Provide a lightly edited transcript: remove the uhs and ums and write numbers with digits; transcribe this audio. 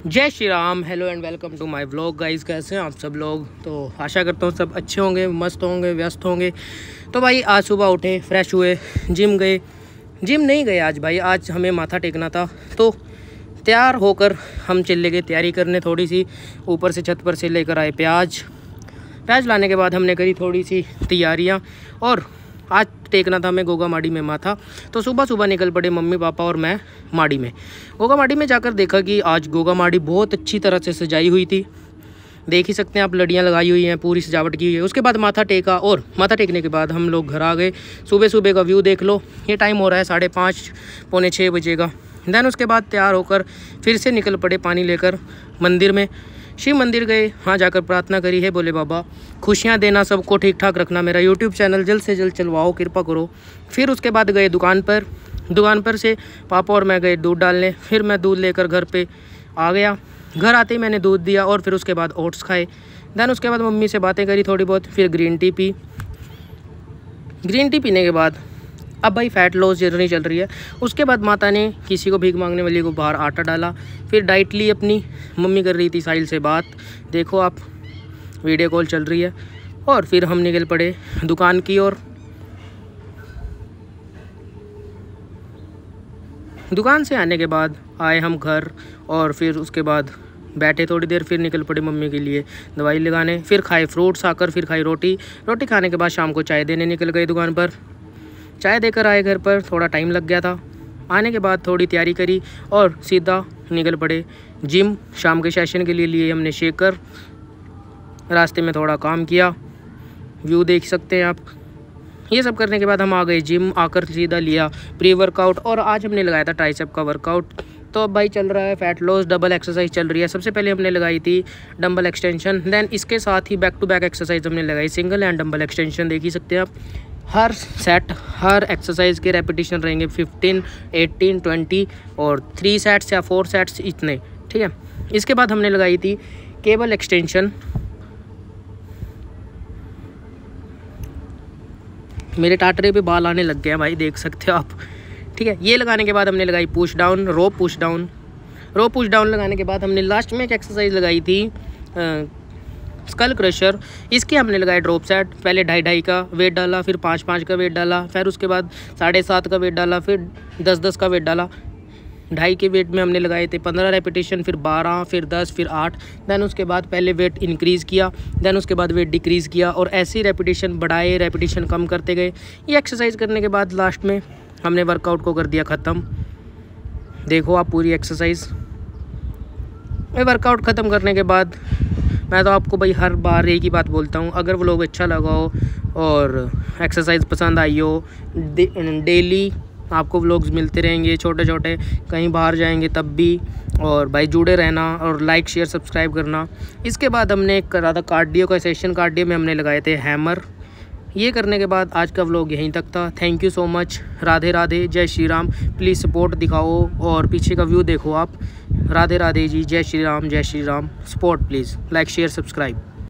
जय Shri Ram. Hello and welcome to my vlog guys. कैसे हैं आप सब लोग? तो आशा करता हूँ सब अच्छे होंगे, मस्त होंगे, व्यस्त होंगे। तो भाई आज सुबह उठे, फ्रेश हुए, जिम गए। जिम नहीं गए आज भाई, आज हमें माथा टेकना था। तो तैयार होकर हम चले गए तैयारी करने थोड़ी सी। ऊपर से छत पर से लेकर आए प्याज लाने के बाद हमने करी थोड़ी सी तैयारियाँ और आज टेकना था हमें गोगा माड़ी में माथा। तो सुबह सुबह निकल पड़े मम्मी पापा और मैं माड़ी में। गोगा माड़ी में जाकर देखा कि आज गोगा माड़ी बहुत अच्छी तरह से सजाई हुई थी। देख ही सकते हैं आप, लड़ियाँ लगाई हुई हैं, पूरी सजावट की हुई है। उसके बाद माथा टेका और माथा टेकने के बाद हम लोग घर आ गए। सुबह सुबह का व्यू देख लो, ये टाइम हो रहा है 5:30 पौने 6 बजे का। दैन उसके बाद तैयार होकर फिर से निकल पड़े पानी लेकर मंदिर में। शिव मंदिर गए, वहाँ जाकर प्रार्थना करी है, बोले बाबा खुशियाँ देना, सबको ठीक ठाक रखना, मेरा यूट्यूब चैनल जल्द से जल्द चलवाओ, कृपा करो। फिर उसके बाद गए दुकान पर से पापा और मैं गए दूध डालने। फिर मैं दूध लेकर घर पे आ गया। घर आते ही मैंने दूध दिया और फिर उसके बाद ओट्स खाए। दैन उसके बाद मम्मी से बातें करी थोड़ी बहुत, फिर green tea P. Green tea पीने के बाद अब भाई फ़ैट लॉस जर्नी चल रही है। उसके बाद माता ने किसी को भीख मांगने वाली को बाहर आटा डाला। फिर डाइट ली अपनी। मम्मी कर रही थी साहिल से बात, देखो आप वीडियो कॉल चल रही है। और फिर हम निकल पड़े दुकान की ओर। दुकान से आने के बाद आए हम घर और फिर उसके बाद बैठे थोड़ी देर। फिर निकल पड़े मम्मी के लिए दवाई लगाने। फिर खाए फ्रूट्स, आकर फिर खाई रोटी खाने के बाद शाम को चाय देने निकल गए दुकान पर। चाय देकर आए घर पर, थोड़ा टाइम लग गया था। आने के बाद थोड़ी तैयारी करी और सीधा निकल पड़े जिम। शाम के सेशन के लिए लिए हमने शेकर। रास्ते में थोड़ा काम किया, व्यू देख सकते हैं आप। ये सब करने के बाद हम आ गए जिम। आकर सीधा लिया प्री वर्कआउट और आज हमने लगाया था ट्राइसेप का वर्कआउट। तो अब भाई चल रहा है फैट लॉस, डबल एक्सरसाइज चल रही है। सबसे पहले हमने लगाई थी डंबल एक्सटेंशन, देन इसके साथ ही बैक टू बैक एक्सरसाइज हमने लगाई सिंगल एंड डंबल एक्सटेंशन। देख ही सकते हैं आप। हर सेट, हर एक्सरसाइज के रेपिटेशन रहेंगे 15, 18, 20 और 3 सेट्स या 4 सेट्स इतने, ठीक है। इसके बाद हमने लगाई थी केबल एक्सटेंशन। मेरे टाटरे पे बाल आने लग गए हैं भाई, देख सकते हो आप, ठीक है। ये लगाने के बाद हमने लगाई पुश डाउन, रो पुश डाउन लगाने के बाद हमने लास्ट में एक एक्सरसाइज लगाई थी स्कल क्रशर। इसके हमने लगाए ड्रॉप सेट। पहले 2.5 का वेट डाला, फिर 5 का वेट डाला, फिर उसके बाद 7.5 का वेट डाला, फिर 10 का वेट डाला। 2.5 के वेट में हमने लगाए थे 15 रेपिटेशन, फिर 12, फिर 10, फिर 8। दैन उसके बाद पहले वेट इंक्रीज़ किया, दैन उसके बाद वेट डिक्रीज़ किया और ऐसे ही रेपिटेशन बढ़ाए, रेपिटेशन कम करते गए। ये एक्सरसाइज करने के बाद लास्ट में हमने वर्कआउट को कर दिया ख़त्म। देखो आप पूरी एक्सरसाइज। वर्कआउट ख़त्म करने के बाद मैं तो आपको भाई हर बार एक ही बात बोलता हूँ, अगर व्लॉग अच्छा लगा हो और एक्सरसाइज पसंद आई हो, डेली आपको व्लॉग्स मिलते रहेंगे छोटे छोटे, कहीं बाहर जाएंगे तब भी। और भाई जुड़े रहना और लाइक शेयर सब्सक्राइब करना। इसके बाद हमने करा था कार्डियो का सेशन। कार्डियो में हमने लगाए थे हैमर। ये करने के बाद आज का व्लॉग यहीं तक था। Thank you so much. Radhe Radhe, जय श्री राम। प्लीज़ सपोर्ट दिखाओ और पीछे का व्यू देखो आप। राधे राधे जी, जय श्री राम, जय Shri Ram. Support please, like share subscribe.